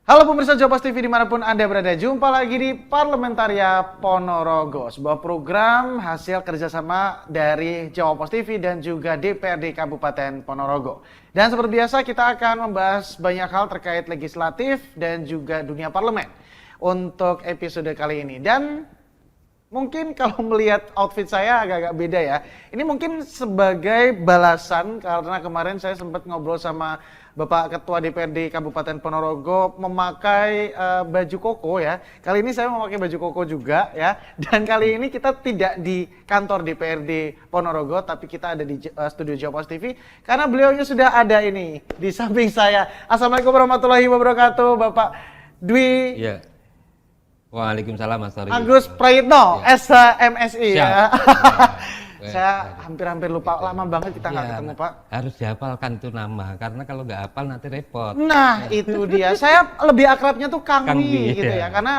Halo pemirsa Jawa TV dimanapun Anda berada, jumpa lagi di Parlementaria Ponorogo, sebuah program hasil kerjasama dari Jawa TV dan juga DPRD Kabupaten Ponorogo. Dan seperti biasa kita akan membahas banyak hal terkait legislatif dan juga dunia parlemen untuk episode kali ini. Dan mungkin kalau melihat outfit saya agak-agak beda ya. Ini mungkin sebagai balasan karena kemarin saya sempat ngobrol sama Bapak Ketua DPRD Kabupaten Ponorogo memakai baju koko ya. Kali ini saya memakai baju koko juga ya. Dan kali ini kita tidak di kantor DPRD Ponorogo, tapi kita ada di studio Jawa TV karena beliaunya sudah ada ini di samping saya. Assalamualaikum warahmatullahi wabarakatuh, Bapak Dwi. Iya. Waalaikumsalam Mas Tori. Agus Prayitno, Ya. SMSI ya. Ya. Saya hampir lupa, lama banget kita nggak Ya, ketemu Pak. harus dihafalkan itu nama, karena kalau nggak hafal nanti repot. Nah itu dia, saya lebih akrabnya tuh Kang Kang Wi Wi, gitu ya. ya, karena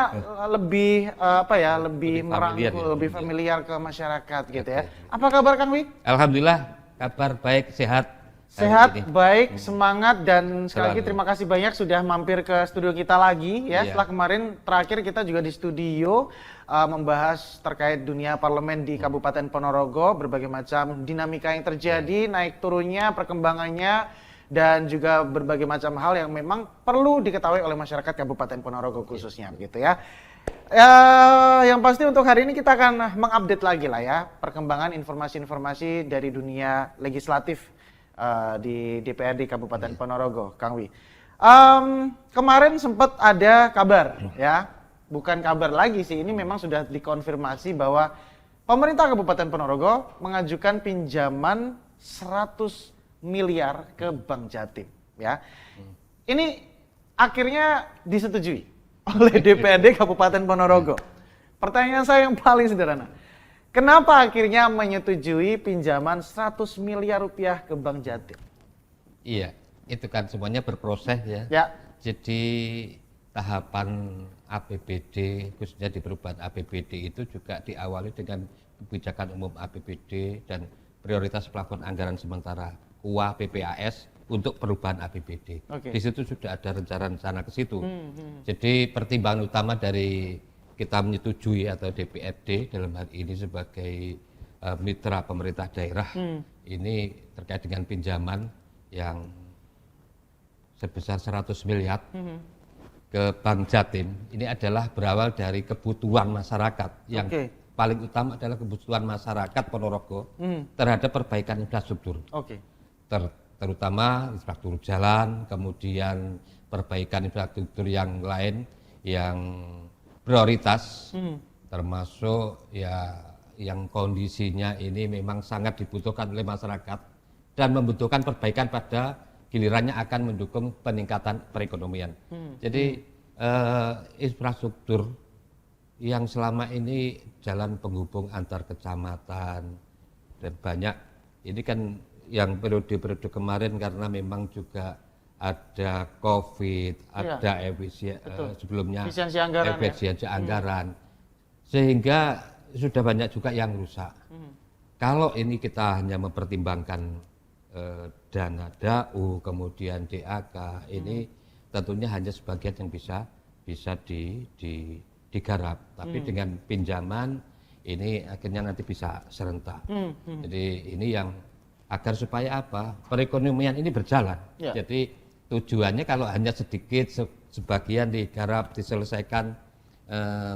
lebih lebih Lebih familiar merangkul, ya. lebih familiar ke masyarakat gitu ya. Apa kabar Kang Wi? Alhamdulillah, kabar baik, sehat. hari Sehat, ini. baik, semangat, dan sekali lagi Selalu. terima kasih banyak sudah mampir ke studio kita lagi ya. Iya. Setelah kemarin terakhir kita juga di studio membahas terkait dunia parlemen di Kabupaten Ponorogo, berbagai macam dinamika yang terjadi, naik turunnya, perkembangannya, dan juga berbagai macam hal yang memang perlu diketahui oleh masyarakat Kabupaten Ponorogo khususnya begitu ya. Yang pasti untuk hari ini kita akan mengupdate lagi lah ya perkembangan informasi-informasi dari dunia legislatif di DPRD Kabupaten Ponorogo, Kang Wi. Kemarin sempat ada kabar ya, bukan kabar lagi sih, ini memang sudah dikonfirmasi bahwa pemerintah Kabupaten Ponorogo mengajukan pinjaman 100 miliar ke Bank Jatim ya. Ini akhirnya disetujui oleh DPRD Kabupaten Ponorogo. Pertanyaan saya yang paling sederhana, kenapa akhirnya menyetujui pinjaman 100 miliar rupiah ke Bank Jatim? Iya, itu kan semuanya berproses ya. Ya. Jadi tahapan APBD, khususnya di perubahan APBD itu juga diawali dengan kebijakan umum APBD dan prioritas plafon anggaran sementara KUA PPAS untuk perubahan APBD. Oke. Di situ sudah ada rencana-rencana ke situ. Jadi pertimbangan utama dari kita menyetujui atau DPRD dalam hal ini sebagai mitra pemerintah daerah ini terkait dengan pinjaman yang sebesar 100 miliar ke Bank Jatim. Ini adalah berawal dari kebutuhan masyarakat yang Oke. paling utama adalah kebutuhan masyarakat Ponorogo terhadap perbaikan infrastruktur. Oke. Terutama infrastruktur jalan, kemudian perbaikan infrastruktur yang lain yang prioritas, termasuk ya yang kondisinya ini memang sangat dibutuhkan oleh masyarakat dan membutuhkan perbaikan pada gilirannya akan mendukung peningkatan perekonomian. Jadi infrastruktur yang selama ini jalan penghubung antar kecamatan dan banyak ini kan yang periode-periode kemarin karena memang juga ada COVID, ada sebelumnya Efisiensi anggaran, efisiensi anggaran, sehingga sudah banyak juga yang rusak. Kalau ini kita hanya mempertimbangkan dana DAU, kemudian DAK, ini tentunya hanya sebagian yang bisa digarap. Tapi dengan pinjaman ini akhirnya nanti bisa serentak. Jadi ini yang agar supaya apa? Perekonomian ini berjalan. Ya. Jadi tujuannya kalau hanya sedikit sebagian digarap diselesaikan,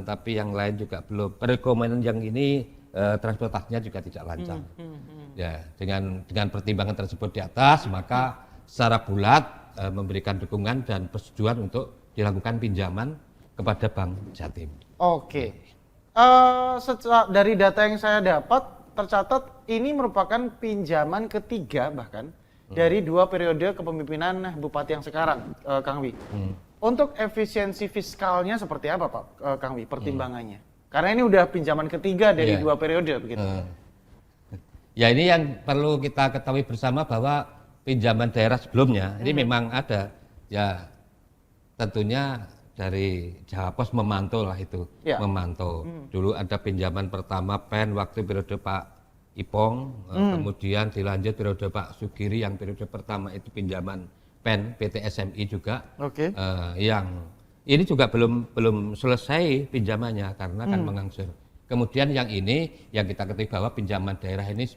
tapi yang lain juga belum. Perekonomian yang ini transportasinya juga tidak lancar. Ya, dengan pertimbangan tersebut di atas, maka secara bulat memberikan dukungan dan persetujuan untuk dilakukan pinjaman kepada Bank Jatim. Oke. Dari data yang saya dapat tercatat ini merupakan pinjaman ketiga bahkan dari 2 periode kepemimpinan bupati yang sekarang, Kang Wi. Untuk efisiensi fiskalnya seperti apa Pak Kang Wi pertimbangannya? Karena ini udah pinjaman ketiga dari 2 periode begitu. Ya ini yang perlu kita ketahui bersama bahwa pinjaman daerah sebelumnya ini memang ada ya, tentunya dari Jawa Pos memantau lah itu, memantau. Dulu ada pinjaman pertama PEN waktu periode Pak Ipong, kemudian dilanjut periode Pak Sugiri yang periode pertama itu pinjaman PEN PT SMI juga, yang ini juga belum selesai pinjamannya karena kan mengangsur. Kemudian yang ini yang kita ketahui bahwa pinjaman daerah ini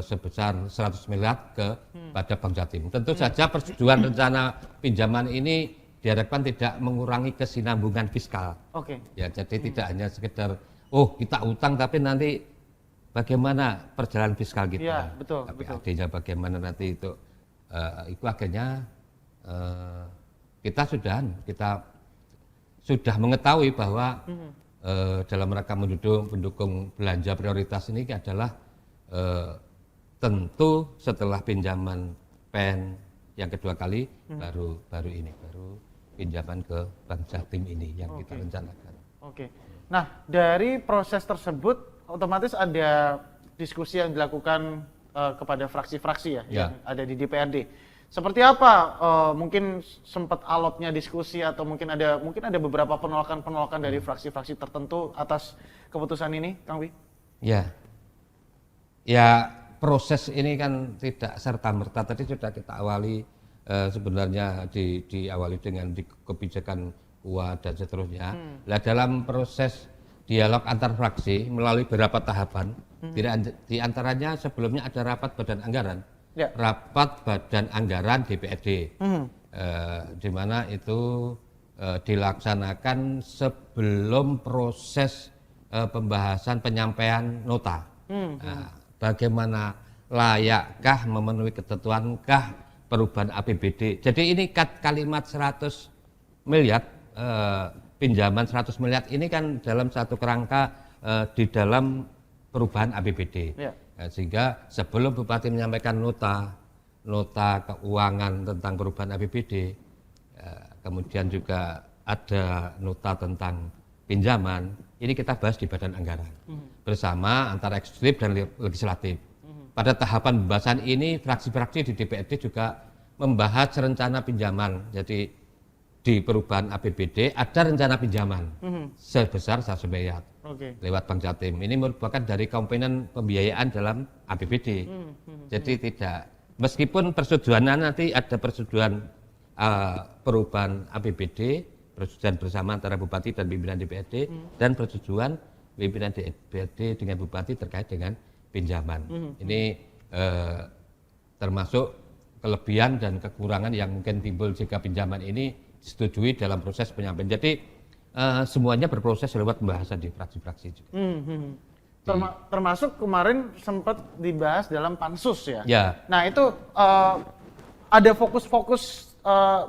sebesar 100 miliar kepada Bank Jatim. Tentu saja persetujuan rencana pinjaman ini diharapkan tidak mengurangi kesinambungan fiskal. Oke. Ya, jadi tidak hanya sekedar kita utang tapi nanti bagaimana perjalanan fiskal kita. Iya, betul. Tapi betul. artinya bagaimana nanti itu akhirnya kita sudah mengetahui bahwa dalam rangka mendukung belanja prioritas ini adalah tentu setelah pinjaman PEN yang kedua kali baru pinjaman ke Bank Jatim ini yang kita rencanakan. Oke. Nah, dari proses tersebut otomatis ada diskusi yang dilakukan kepada fraksi-fraksi ya, yang ada di DPRD. Seperti apa? Mungkin sempat alotnya diskusi atau mungkin ada beberapa penolakan dari fraksi-fraksi tertentu atas keputusan ini, Kang Wi? Ya proses ini kan tidak serta-merta. Tadi sudah kita awali sebenarnya diawali dengan kebijakan UA dan seterusnya. Nah, dalam proses dialog antar fraksi melalui beberapa tahapan, di antaranya sebelumnya ada rapat badan anggaran. Ya. Rapat badan anggaran DPRD, di mana itu dilaksanakan sebelum proses pembahasan penyampaian nota. Nah, bagaimana layakkah memenuhi ketentuankah perubahan APBD. Jadi ini kalimat 100 miliar, pinjaman 100 miliar ini kan dalam satu kerangka di dalam perubahan APBD. Ya. Sehingga sebelum Bupati menyampaikan nota keuangan tentang perubahan APBD, kemudian juga ada nota tentang pinjaman, ini kita bahas di badan anggaran bersama antara eksekutif dan legislatif. Pada tahapan pembahasan ini fraksi-fraksi di DPRD juga membahas rencana pinjaman. Jadi di perubahan APBD ada rencana pinjaman sebesar 100 miliar. Lewat Bank Jatim. Ini merupakan dari komponen pembiayaan dalam APBD. Jadi tidak, meskipun persetujuannya nanti ada persetujuan perubahan APBD, persetujuan bersama antara Bupati dan pimpinan DPRD, dan persetujuan pimpinan DPRD dengan Bupati terkait dengan pinjaman. Ini termasuk kelebihan dan kekurangan yang mungkin timbul jika pinjaman ini disetujui dalam proses penyampaian. Jadi semuanya berproses lewat pembahasan di fraksi-fraksi juga. Termasuk kemarin sempat dibahas dalam pansus ya. Ya. Nah itu ada fokus-fokus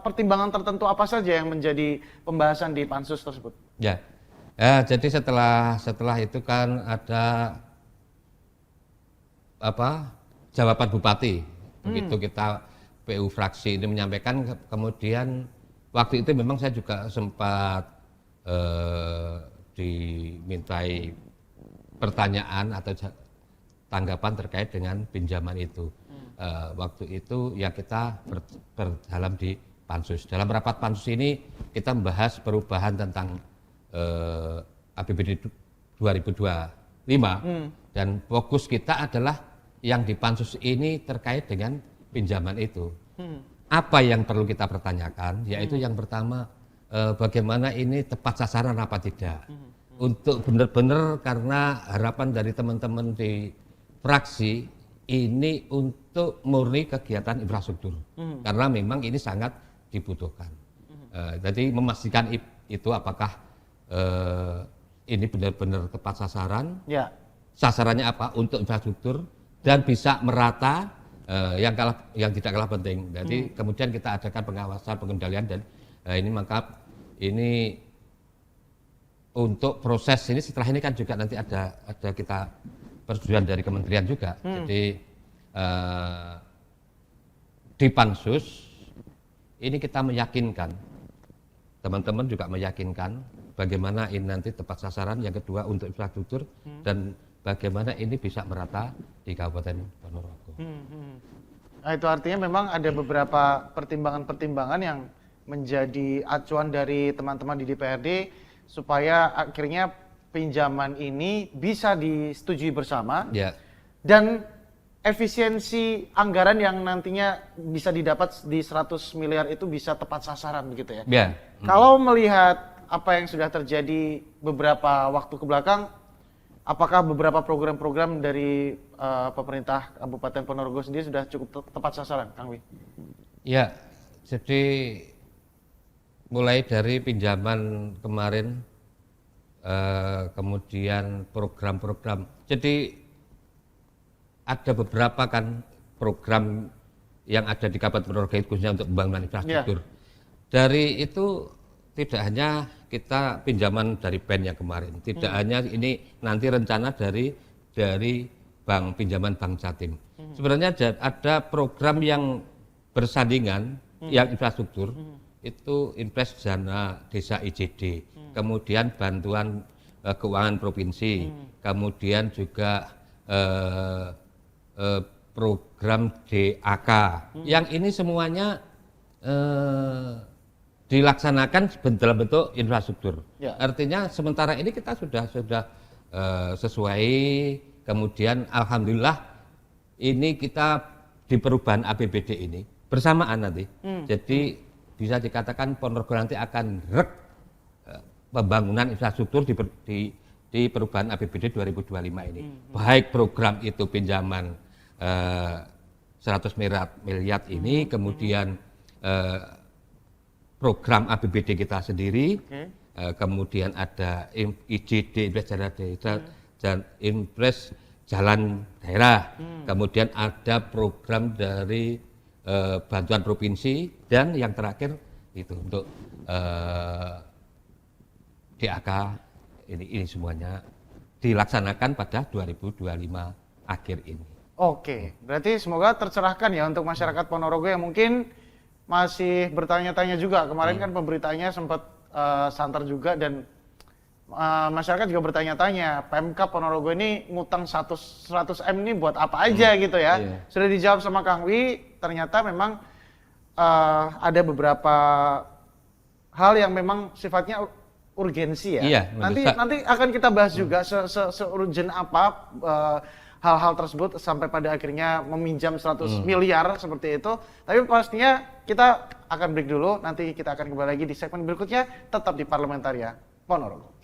pertimbangan tertentu apa saja yang menjadi pembahasan di pansus tersebut? Ya. Jadi setelah itu kan ada jawaban Bupati. Begitu kita PU fraksi ini menyampaikan, kemudian waktu itu memang saya juga sempat dimintai pertanyaan atau tanggapan terkait dengan pinjaman itu. Waktu itu ya kita berdalam di pansus. Dalam rapat pansus ini kita membahas perubahan tentang APBD 2025 dan fokus kita adalah yang di pansus ini terkait dengan pinjaman itu. Apa yang perlu kita pertanyakan? Yaitu yang pertama, bagaimana ini tepat sasaran apa tidak. Untuk benar-benar, karena harapan dari teman-teman di fraksi ini untuk murni kegiatan infrastruktur. Karena memang ini sangat dibutuhkan. Jadi memastikan itu apakah ini benar-benar tepat sasaran. Ya. Sasarannya apa untuk infrastruktur dan bisa merata, yang tidak kalah penting. Jadi kemudian kita adakan pengawasan, pengendalian, dan ini untuk proses ini setelah ini kan juga nanti ada kita persetujuan dari kementerian juga. Jadi di pansus ini kita meyakinkan, teman-teman juga meyakinkan bagaimana ini nanti tepat sasaran, yang kedua untuk infrastruktur, dan bagaimana ini bisa merata di Kabupaten Ponorogo. Nah, itu artinya memang ada beberapa pertimbangan-pertimbangan yang menjadi acuan dari teman-teman di DPRD supaya akhirnya pinjaman ini bisa disetujui bersama. Dan efisiensi anggaran yang nantinya bisa didapat di 100 miliar itu bisa tepat sasaran begitu ya. Ya. Kalau melihat apa yang sudah terjadi beberapa waktu ke belakang, apakah beberapa program-program dari pemerintah Kabupaten Ponorogo sendiri sudah cukup tepat sasaran, Kang Wi? Ya, jadi mulai dari pinjaman kemarin, kemudian program-program. Jadi ada beberapa kan program yang ada di Kabupaten Ponorogo khususnya untuk pembangunan infrastruktur. Dari itu tidak hanya kita pinjaman dari BEN yang kemarin, tidak hanya ini nanti rencana dari bank pinjaman Bank Jatim. Sebenarnya ada program yang bersandingan yang infrastruktur itu Impres Dana Desa IJD, kemudian bantuan keuangan provinsi, kemudian juga program DAK. Yang ini semuanya dilaksanakan dalam bentuk infrastruktur. Ya. Artinya sementara ini kita sudah sesuai. Kemudian alhamdulillah ini kita di perubahan APBD ini bersamaan nanti. Jadi bisa dikatakan Ponorogo nanti akan pembangunan infrastruktur di perubahan APBD 2025 ini. Baik program itu pinjaman 100 miliar ini, kemudian program APBD kita sendiri, kemudian ada IJD, Impres Jalan Daerah, dan Impres Jalan Daerah, kemudian ada program dari bantuan provinsi, dan yang terakhir itu untuk DAK, ini semuanya dilaksanakan pada 2025 akhir ini. Oke, berarti semoga tercerahkan ya untuk masyarakat Ponorogo yang mungkin masih bertanya-tanya juga. Kemarin kan pemberitanya sempat santer juga dan masyarakat juga bertanya-tanya, Pemkab Ponorogo ini ngutang 100 M ini buat apa aja gitu ya. Iya. Sudah dijawab sama Kang Wi, ternyata memang ada beberapa hal yang memang sifatnya urgensi ya. Iya, nanti akan kita bahas juga se-urgent apa hal-hal tersebut sampai pada akhirnya meminjam 100 miliar seperti itu. Tapi pastinya kita akan break dulu, nanti kita akan kembali lagi di segmen berikutnya, tetap di Parlamentaria Ponorogo.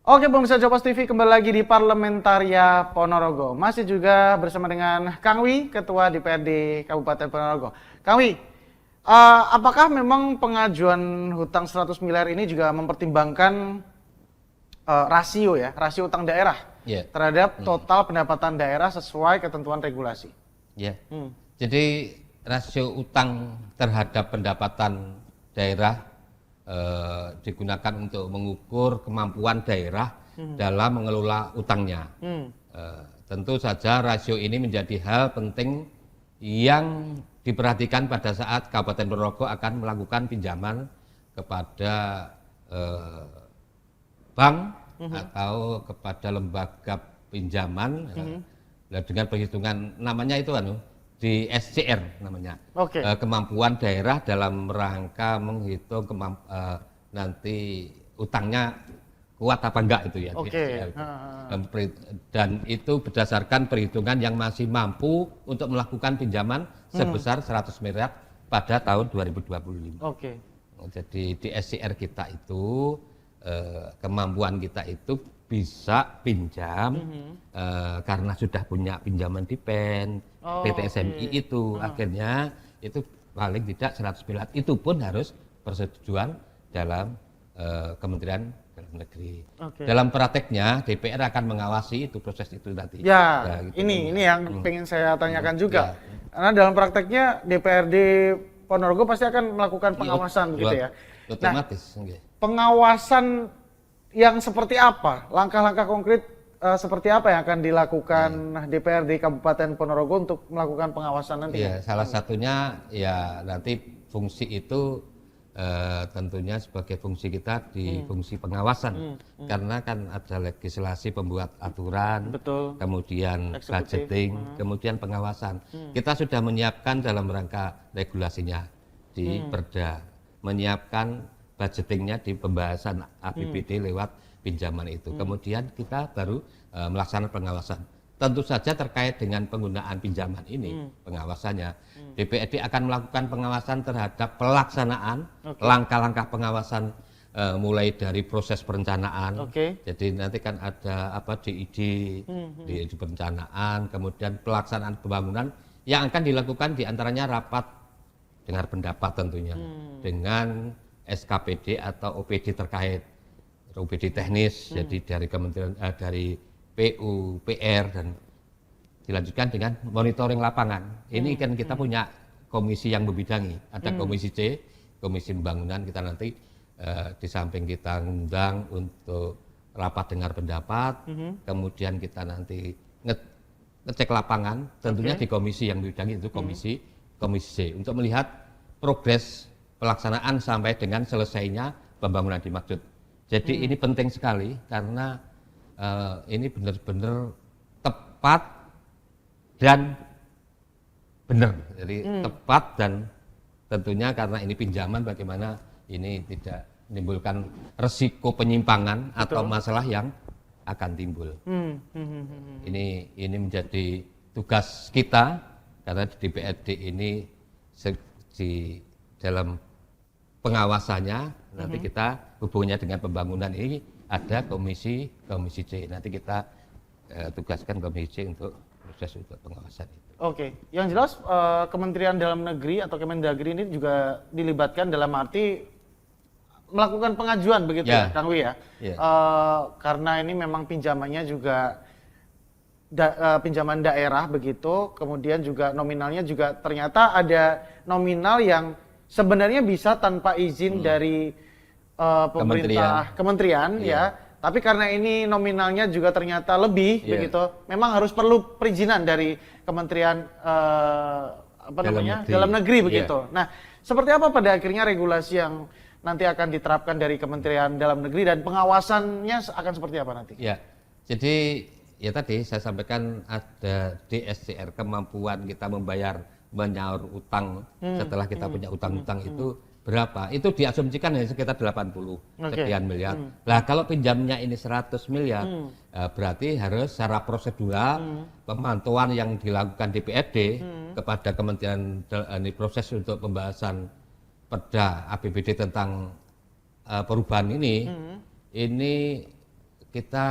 Oke, pemirsa Jopos TV, kembali lagi di Parlamentaria Ponorogo. Masih juga bersama dengan Kang Wi, Ketua DPRD Kabupaten Ponorogo. Kang Wi, apakah memang pengajuan hutang 100 miliar ini juga mempertimbangkan rasio utang daerah terhadap total pendapatan daerah sesuai ketentuan regulasi? Ya. Jadi rasio utang terhadap pendapatan daerah digunakan untuk mengukur kemampuan daerah dalam mengelola utangnya. Tentu saja rasio ini menjadi hal penting yang diperhatikan pada saat Kabupaten Ponorogo akan melakukan pinjaman kepada bank atau kepada lembaga pinjaman dengan perhitungan namanya itu di SCR namanya. Kemampuan daerah dalam rangka menghitung nanti utangnya kuat apa enggak itu ya. Dan itu berdasarkan perhitungan yang masih mampu untuk melakukan pinjaman sebesar 100 miliar pada tahun 2025. Jadi di SCR kita itu kemampuan kita itu bisa pinjam karena sudah punya pinjaman di PEN, PT SMI itu akhirnya itu paling tidak 100 miliar, itu pun harus persetujuan dalam Kementerian Dalam Negeri. Dalam prakteknya DPR akan mengawasi itu proses itu nanti. Ya, gitu. ini yang pengen saya tanyakan juga. Karena dalam prakteknya DPRD Ponorogo pasti akan melakukan pengawasan gitu ya. Otomatis. Pengawasan yang seperti apa? Langkah-langkah konkret seperti apa yang akan dilakukan DPRD Kabupaten Ponorogo untuk melakukan pengawasan nanti? Ya, salah satunya ya nanti fungsi itu tentunya sebagai fungsi kita di fungsi pengawasan, karena kan ada legislasi pembuat aturan, Betul. kemudian Eksekutif. budgeting, kemudian pengawasan. Kita sudah menyiapkan dalam rangka regulasinya di Perda, menyiapkan budgetingnya di pembahasan APBD lewat pinjaman itu. Kemudian kita baru melaksanakan pengawasan. Tentu saja terkait dengan penggunaan pinjaman ini, pengawasannya, DPRD akan melakukan pengawasan terhadap pelaksanaan langkah-langkah pengawasan mulai dari proses perencanaan. Jadi nanti kan ada DID, DID perencanaan, kemudian pelaksanaan pembangunan yang akan dilakukan diantaranya rapat dengar pendapat tentunya dengan SKPD atau OPD terkait, OPD teknis, jadi dari kementerian dari PU, PR, dan dilanjutkan dengan monitoring lapangan. Ini kan kita punya komisi yang membidangi, ada komisi C, komisi pembangunan. Kita nanti di samping kita undang untuk rapat dengar pendapat, kemudian kita nanti ngecek lapangan, tentunya di komisi yang membidangi itu komisi C, untuk melihat progres pelaksanaan sampai dengan selesainya pembangunan dimaksud. Jadi ini penting sekali karena ini benar-benar tepat dan benar. Jadi tepat dan tentunya karena ini pinjaman, bagaimana ini tidak menimbulkan resiko penyimpangan atau masalah yang akan timbul. Ini menjadi tugas kita karena di DPRD ini di dalam pengawasannya nanti kita hubungannya dengan pembangunan ini ada komisi C. Nanti kita tugaskan komisi C untuk proses untuk pengawasan itu. Oke, yang jelas Kementerian Dalam Negeri atau Kemendagri ini juga dilibatkan dalam arti melakukan pengajuan begitu ya, Kang Wi ya. Karena ini memang pinjamannya juga pinjaman daerah begitu, kemudian juga nominalnya juga ternyata ada nominal yang sebenarnya bisa tanpa izin dari pemerintah kementerian ya, tapi karena ini nominalnya juga ternyata lebih begitu, memang harus perlu perizinan dari Kementerian Dalam Negeri begitu. Nah, seperti apa pada akhirnya regulasi yang nanti akan diterapkan dari Kementerian Dalam Negeri dan pengawasannya akan seperti apa nanti? Ya, jadi ya tadi saya sampaikan ada DSCR, kemampuan kita menyaur utang setelah kita punya utang-utang itu berapa? Itu diasumsikan hanya sekitar 80 sekian miliar. Nah, kalau pinjamnya ini 100 miliar, berarti harus secara prosedural pemantauan yang dilakukan DPRD kepada Kementerian ini proses untuk pembahasan Perda APBD tentang perubahan ini kita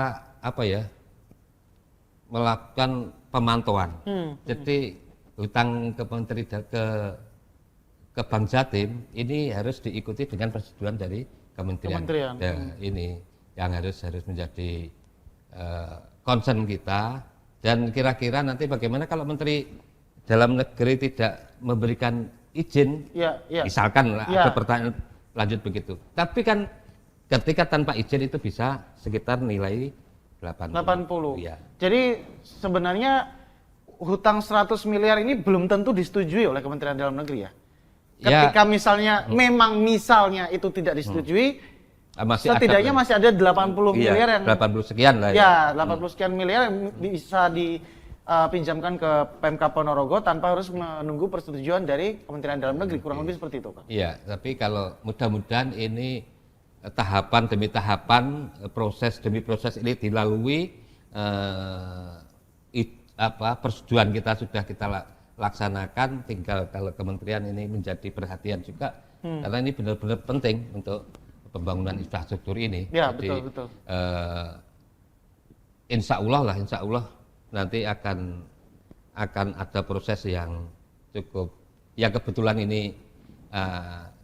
melakukan pemantauan. Jadi hutang ke Bank Jatim ini harus diikuti dengan persetujuan dari kementerian. Dan ini yang harus menjadi concern kita. Dan kira-kira nanti bagaimana kalau Menteri Dalam Negeri tidak memberikan izin, misalkan ada pertanyaan lanjut begitu. Tapi kan ketika tanpa izin itu bisa sekitar nilai 80. Ya. Jadi sebenarnya hutang 100 miliar ini belum tentu disetujui oleh Kementerian Dalam Negeri ya? Ketika misalnya misalnya itu tidak disetujui, setidaknya masih ada 80 miliar yang 80 sekian lah ya. 80 sekian miliar yang bisa dipinjamkan ke Pemkab Ponorogo tanpa harus menunggu persetujuan dari Kementerian Dalam Negeri, kurang lebih seperti itu, Pak. Iya, tapi kalau mudah-mudahan ini tahapan demi tahapan, proses demi proses ini dilalui, persetujuan kita sudah kita laksanakan, tinggal kalau kementerian ini menjadi perhatian juga karena ini benar-benar penting untuk pembangunan infrastruktur ini. Ya, jadi betul. Insya Allah nanti akan ada proses yang cukup. Ya kebetulan ini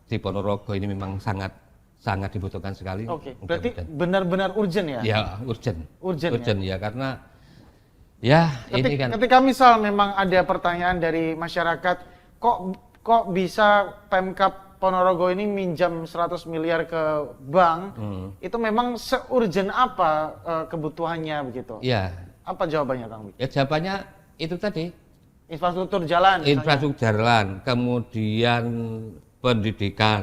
di Ponorogo ini memang sangat dibutuhkan sekali. Oke, berarti benar-benar urgent ya? Ya, urgent ya, karena ketika misal memang ada pertanyaan dari masyarakat, kok bisa Pemkab Ponorogo ini minjam 100 miliar ke bank, itu memang se-urgent apa kebutuhannya begitu? Ya, Apa jawabannya Kang Wi? ya jawabannya itu tadi, Infrastruktur jalan misalnya. infrastruktur jalan, kemudian pendidikan,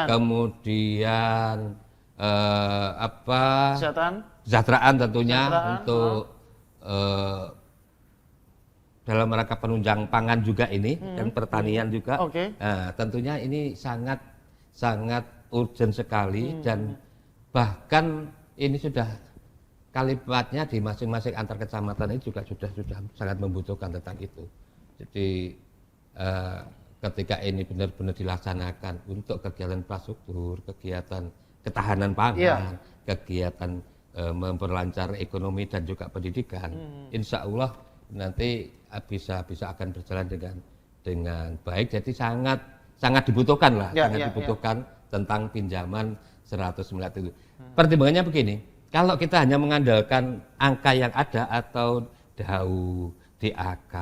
kemudian kesejahteraan tentunya untuk dalam rangka penunjang pangan juga ini dan pertanian juga. Nah, tentunya ini sangat urgent sekali dan bahkan ini sudah kalimatnya di masing-masing antar kecamatan ini juga sudah sangat membutuhkan tentang itu. Jadi ketika ini benar-benar dilaksanakan untuk kegiatan infrastruktur, kegiatan ketahanan pangan, kegiatan memperlancar ekonomi dan juga pendidikan, insya Allah nanti bisa akan berjalan dengan baik. Jadi sangat dibutuhkan lah, dibutuhkan tentang pinjaman 100 miliar itu. Pertimbangannya begini, kalau kita hanya mengandalkan angka yang ada atau DAU, DAK,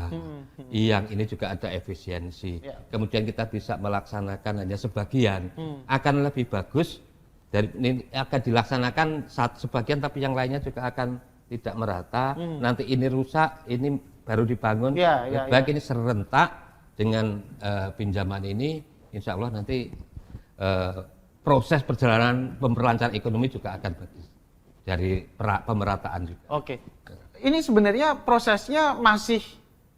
yang ini juga ada efisiensi, kemudian kita bisa melaksanakan hanya sebagian, akan lebih bagus. Dari ini akan dilaksanakan sebagian, tapi yang lainnya juga akan tidak merata. Nanti ini rusak, ini baru dibangun. Baik ini serentak dengan pinjaman ini, insya Allah nanti proses perjalanan pemberlancaran ekonomi juga akan bagus dari pemerataan juga. Ini sebenarnya prosesnya masih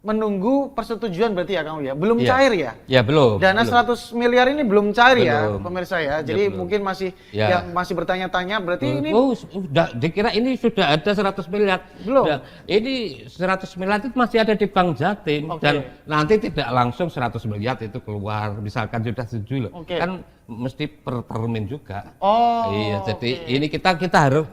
menunggu persetujuan berarti ya Kang Wi ya? Belum cair ya? Ya belum. Dana belum. 100 miliar ini belum cair ya pemirsa ya? Jadi mungkin masih yang masih bertanya-tanya berarti ini... Sudah dikira ini sudah ada 100 miliar. Belum. Ini 100 miliar itu masih ada di Bank Jatim dan nanti tidak langsung 100 miliar itu keluar. Misalkan sudah setuju loh. Kan mesti per termin juga. Jadi ini kita harus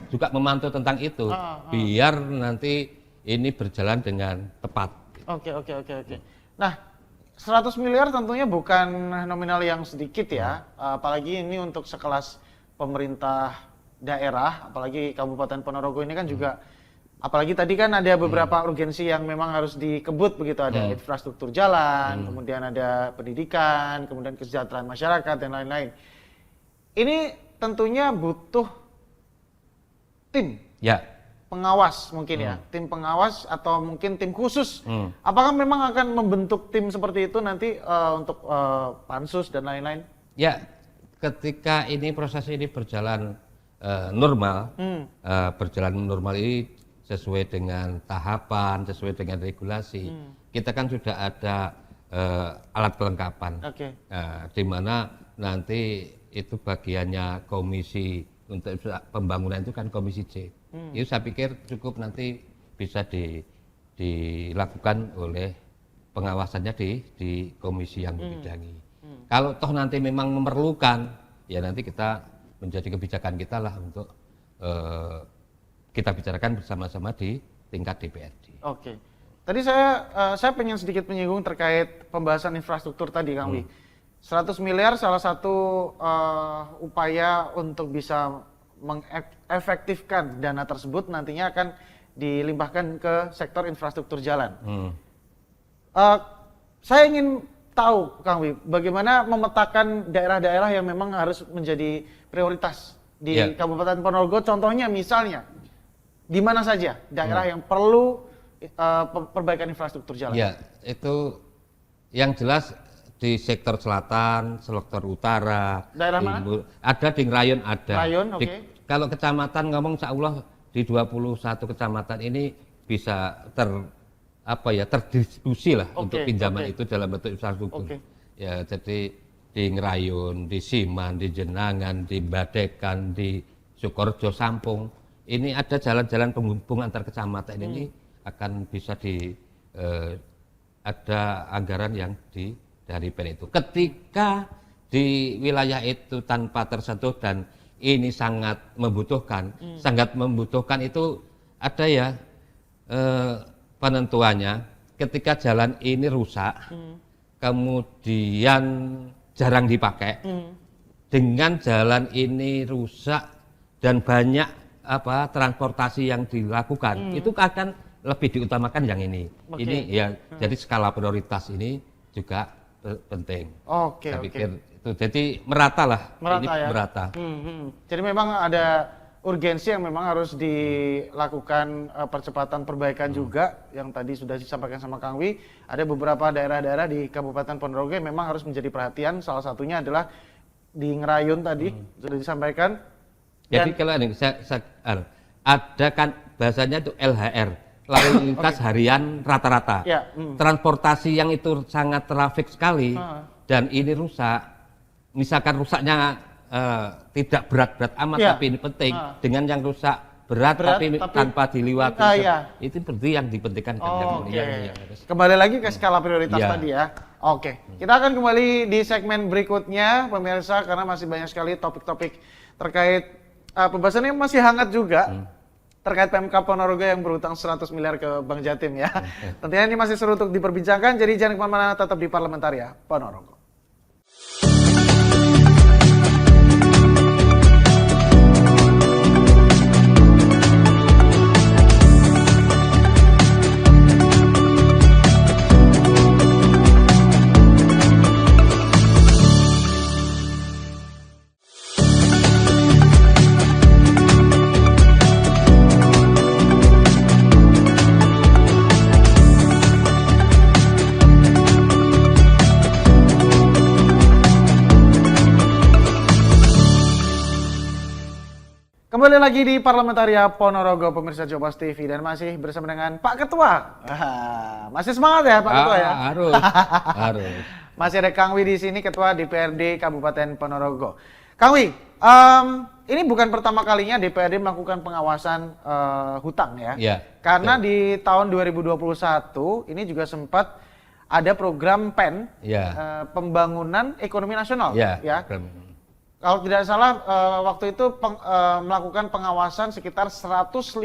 juga memantau tentang itu biar nanti ini berjalan dengan tepat. Oke. Nah, 100 miliar tentunya bukan nominal yang sedikit ya, apalagi ini untuk sekelas pemerintah daerah, apalagi Kabupaten Ponorogo ini kan juga, apalagi tadi kan ada beberapa urgensi yang memang harus dikebut begitu, ada infrastruktur jalan, kemudian ada pendidikan, kemudian kesejahteraan masyarakat dan lain-lain. Ini tentunya butuh tim. Pengawas mungkin ya, tim pengawas atau mungkin tim khusus. Apakah memang akan membentuk tim seperti itu nanti untuk pansus dan lain-lain? Ya, ketika ini proses ini berjalan normal, berjalan normal ini sesuai dengan tahapan, sesuai dengan regulasi. Kita kan sudah ada alat kelengkapan, di mana nanti itu bagiannya komisi untuk pembangunan itu kan komisi C. Itu saya pikir cukup nanti bisa dilakukan oleh pengawasannya di komisi yang membidangi. Kalau toh nanti memang memerlukan, ya nanti kita menjadi kebijakan kita lah untuk kita bicarakan bersama-sama di tingkat DPRD. Tadi saya pengen sedikit menyinggung terkait pembahasan infrastruktur tadi, Kang Wi. 100 miliar salah satu upaya untuk bisa mengefektifkan dana tersebut nantinya akan dilimpahkan ke sektor infrastruktur jalan. Saya ingin tahu, Kang Wi, bagaimana memetakan daerah-daerah yang memang harus menjadi prioritas di Kabupaten Ponorogo. Contohnya misalnya, di mana saja daerah yang perlu perbaikan infrastruktur jalan? Ya, itu yang jelas di sektor selatan, sektor utara, daerah mana? Ada di Rayon ada. Rayon, kalau kecamatan ngomong insya Allah di 21 kecamatan ini bisa terdistribusi lah untuk pinjaman itu dalam bentuk infrastruktur. Ya, jadi di Ngerayon, di Siman, di Jenangan, di Badekan, di Sukorejo, Sampung, ini ada jalan-jalan penghubung antar kecamatan ini akan bisa ada anggaran yang dari PEN itu. Ketika di wilayah itu tanpa tersentuh dan ini sangat membutuhkan itu ada ya penentuannya. Ketika jalan ini rusak, kemudian jarang dipakai, dengan jalan ini rusak dan banyak transportasi yang dilakukan, itu akan lebih diutamakan yang ini. Ini ya, jadi skala prioritas ini juga penting. Saya pikir Itu jadi merata lah. Merata ini ya? merata. Jadi memang ada urgensi yang memang harus dilakukan percepatan perbaikan juga yang tadi sudah disampaikan sama Kang Wi. Ada beberapa daerah-daerah di Kabupaten Ponorogo yang memang harus menjadi perhatian. Salah satunya adalah di Ngerayun tadi sudah disampaikan. Jadi kalau ini ada kan bahasanya itu LHR, lalu lintas harian rata-rata. Ya, Transportasi yang itu sangat trafik sekali dan ini rusak. Misalkan rusaknya tidak berat-berat amat, Ya. tapi ini penting. Dengan yang rusak berat tapi tanpa diliwati, itu berarti yang dipentingkan. Yang harus. Kembali lagi ke skala prioritas Ya. tadi ya. Oke, kita akan kembali di segmen berikutnya pemirsa karena masih banyak sekali topik-topik terkait pembahasannya masih hangat juga. Terkait PMK Ponorogo yang berutang 100 miliar ke Bank Jatim ya. Tentunya ini masih seru untuk diperbincangkan, jadi jangan kemana-mana, tetap di Parlementaria Ponorogo. Kembali lagi di Parlementaria Ponorogo, pemirsa Jobas TV, dan masih bersama dengan Pak Ketua. Masih semangat ya Pak Ketua ya? Harus. Masih ada Kang Wi di sini, Ketua DPRD Kabupaten Ponorogo. Kang Wi, ini bukan pertama kalinya DPRD melakukan pengawasan hutang ya? Ya. Karena di tahun 2021 ini juga sempat ada program PEN, Pembangunan Ekonomi Nasional. Ya. Kalau tidak salah waktu itu melakukan pengawasan sekitar 155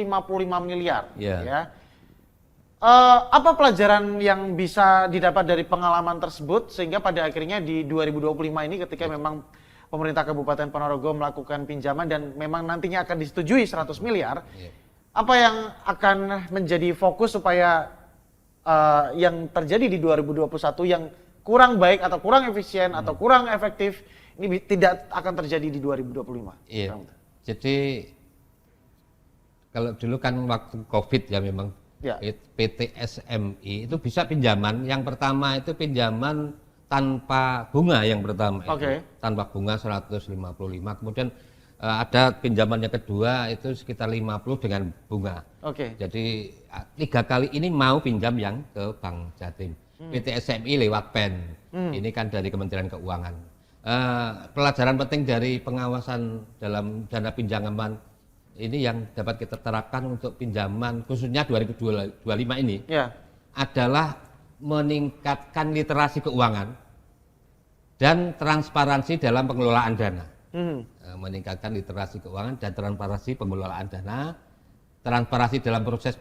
miliar. Ya. Apa pelajaran yang bisa didapat dari pengalaman tersebut sehingga pada akhirnya di 2025 ini ketika memang pemerintah Kabupaten Ponorogo melakukan pinjaman dan memang nantinya akan disetujui 100 miliar, apa yang akan menjadi fokus supaya yang terjadi di 2021 yang kurang baik atau kurang efisien atau kurang efektif ini tidak akan terjadi di 2025. Iya. Jadi kalau dulu kan waktu COVID ya memang PT SMI itu bisa pinjaman. Yang pertama itu pinjaman tanpa bunga yang pertama itu. Tanpa bunga 155. Kemudian ada pinjaman yang kedua itu sekitar 50 dengan bunga. Jadi 3 kali ini mau pinjam yang ke Bank Jatim. PT SMI lewat PEN. Ini kan dari Kementerian Keuangan. Pelajaran penting dari pengawasan dalam dana pinjaman ini yang dapat kita terapkan untuk pinjaman khususnya 2025 ini adalah meningkatkan literasi keuangan dan transparansi dalam pengelolaan dana. Meningkatkan literasi keuangan dan transparansi pengelolaan dana, transparansi dalam proses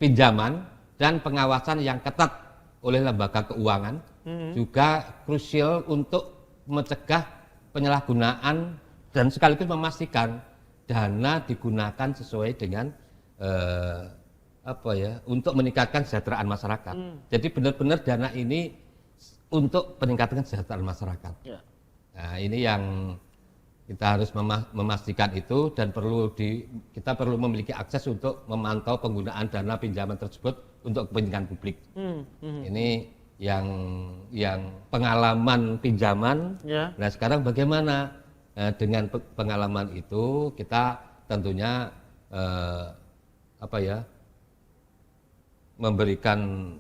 pinjaman dan pengawasan yang ketat oleh lembaga keuangan. Juga krusial untuk mencegah penyalahgunaan dan sekaligus memastikan dana digunakan sesuai dengan untuk meningkatkan kesejahteraan masyarakat. Jadi benar-benar dana ini untuk peningkatan kesejahteraan masyarakat. Nah, ini yang kita harus memastikan itu dan kita perlu memiliki akses untuk memantau penggunaan dana pinjaman tersebut untuk kepentingan publik. Ini yang pengalaman pinjaman. Nah sekarang bagaimana dengan pengalaman itu kita tentunya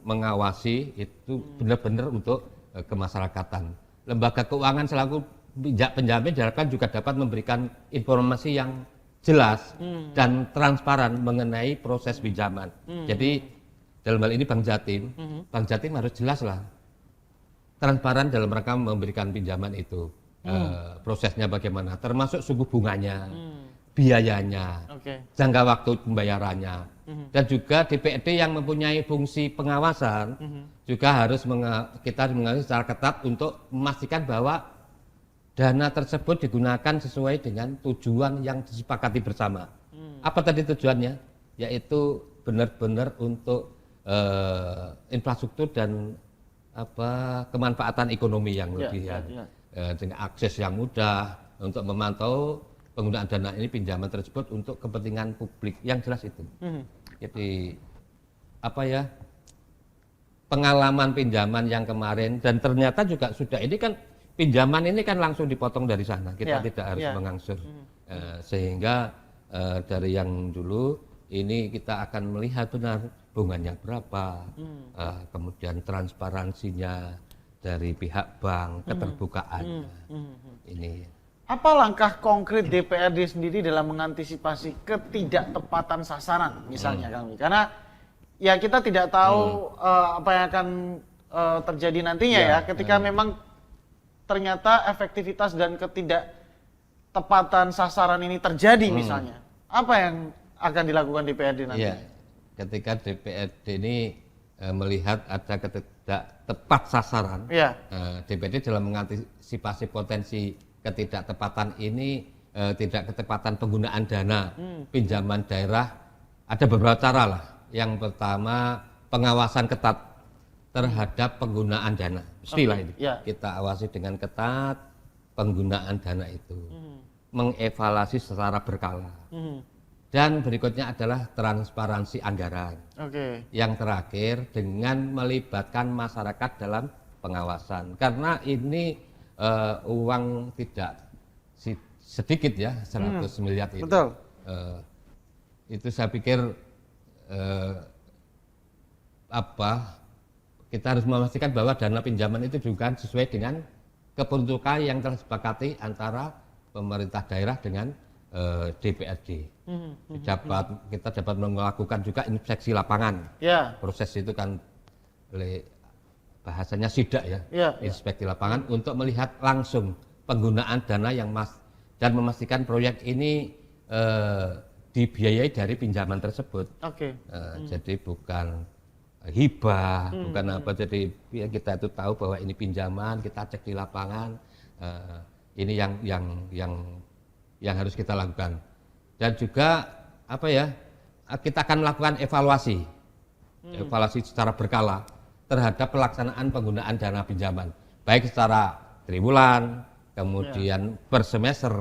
mengawasi itu benar-benar untuk kemasyarakatan. Lembaga keuangan selaku penjamin diharapkan juga dapat memberikan informasi yang jelas dan transparan mengenai proses pinjaman. Jadi dalam hal ini Bank Jatim harus jelas lah, transparan dalam rangka memberikan pinjaman itu, prosesnya bagaimana, termasuk suku bunganya, biayanya, jangka waktu pembayarannya, dan juga DPRD yang mempunyai fungsi pengawasan juga harus kita mengawasi secara ketat untuk memastikan bahwa dana tersebut digunakan sesuai dengan tujuan yang disepakati bersama. Apa tadi tujuannya? Yaitu benar-benar untuk infrastruktur dan kemanfaatan ekonomi yang lebih dengan akses yang mudah untuk memantau penggunaan dana ini pinjaman tersebut untuk kepentingan publik yang jelas itu. Jadi pengalaman pinjaman yang kemarin dan ternyata juga sudah ini kan pinjaman ini kan langsung dipotong dari sana, kita tidak harus mengangsur. Sehingga dari yang dulu ini kita akan melihat benar bunganya berapa, kemudian transparansinya dari pihak bank, keterbukaan. Ini. Apa langkah konkret DPRD sendiri dalam mengantisipasi ketidaktepatan sasaran, misalnya Kang? Karena ya kita tidak tahu apa yang akan terjadi nantinya ya, ketika memang ternyata efektivitas dan ketidaktepatan sasaran ini terjadi misalnya. Apa yang akan dilakukan DPRD nanti? Ya, ketika DPRD ini melihat ada ketidaktepat sasaran, DPRD dalam mengantisipasi potensi ketidaktepatan ini, tidak ketepatan penggunaan dana pinjaman daerah, ada beberapa cara lah. Yang pertama, pengawasan ketat terhadap penggunaan dana. Pastilah ini kita awasi dengan ketat penggunaan dana itu, mengevaluasi secara berkala. Dan berikutnya adalah transparansi anggaran. Yang terakhir dengan melibatkan masyarakat dalam pengawasan, karena ini uang tidak sedikit ya, 100 miliar itu. Betul. Itu saya pikir kita harus memastikan bahwa dana pinjaman itu juga sesuai dengan keperuntukan yang telah disepakati antara pemerintah daerah dengan DPRD. Kita dapat melakukan juga inspeksi lapangan. Proses itu kan bahasanya sidak inspeksi lapangan untuk melihat langsung penggunaan dana dan memastikan proyek ini dibiayai dari pinjaman tersebut. Jadi bukan hibah, bukan apa. Jadi kita itu tahu bahwa ini pinjaman, kita cek di lapangan. Ini yang harus kita lakukan. Dan juga kita akan melakukan evaluasi secara berkala terhadap pelaksanaan penggunaan dana pinjaman, baik secara triwulan, kemudian per semester.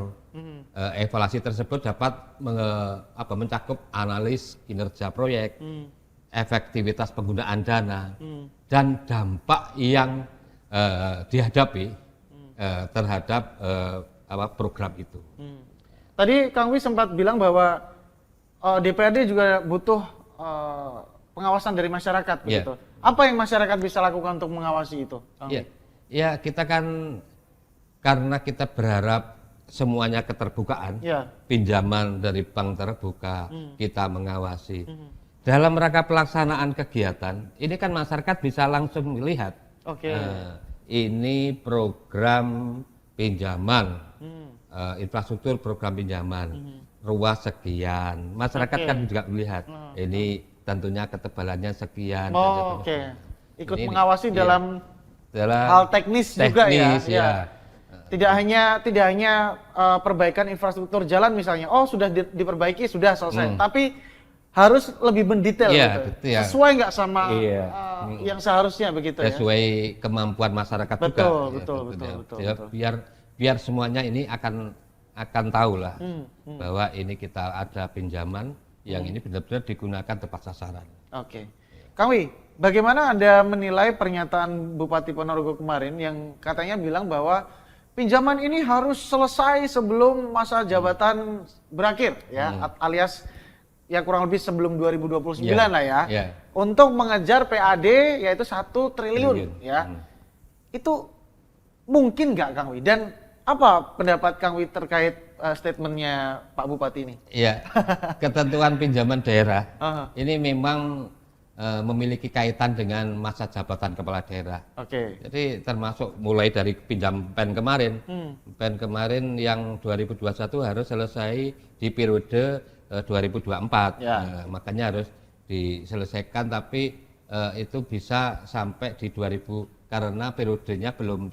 Evaluasi tersebut dapat mencakup analis kinerja proyek, efektivitas penggunaan dana, dan dampak yang dihadapi terhadap program itu. Tadi Kang Wi sempat bilang bahwa DPRD juga butuh pengawasan dari masyarakat, begitu. Apa yang masyarakat bisa lakukan untuk mengawasi itu? Ya, kita kan karena kita berharap semuanya keterbukaan, pinjaman dari bank terbuka, kita mengawasi. Dalam rangka pelaksanaan kegiatan, ini kan masyarakat bisa langsung melihat, ini program pinjaman, infrastruktur program pinjaman, ruas sekian. Masyarakat kan juga melihat, ini tentunya ketebalannya sekian. Ikut mengawasi dalam hal teknis juga ya. Tidak hanya perbaikan infrastruktur jalan misalnya, sudah diperbaiki, sudah selesai. Tapi harus lebih mendetail, sesuai nggak sama yang seharusnya begitu ya. Sesuai kemampuan masyarakat juga. Betul. Biar semuanya ini akan tahu lah bahwa ini kita ada pinjaman yang ini benar-benar digunakan tepat sasaran. Kang Wi, bagaimana Anda menilai pernyataan Bupati Ponorogo kemarin yang katanya bilang bahwa pinjaman ini harus selesai sebelum masa jabatan berakhir, alias ya kurang lebih sebelum 2029 lah ya, untuk mengejar PAD yaitu 1 triliun ya. Itu mungkin nggak Kang Wi? Dan apa pendapat Kang Wi terkait statementnya Pak Bupati ini? Ketentuan pinjaman daerah ini memang memiliki kaitan dengan masa jabatan kepala daerah. Jadi termasuk mulai dari pinjam PEN kemarin. PEN kemarin yang 2021 harus selesai di periode 2024. Makanya harus diselesaikan, tapi itu bisa sampai di 2000 karena periodenya belum,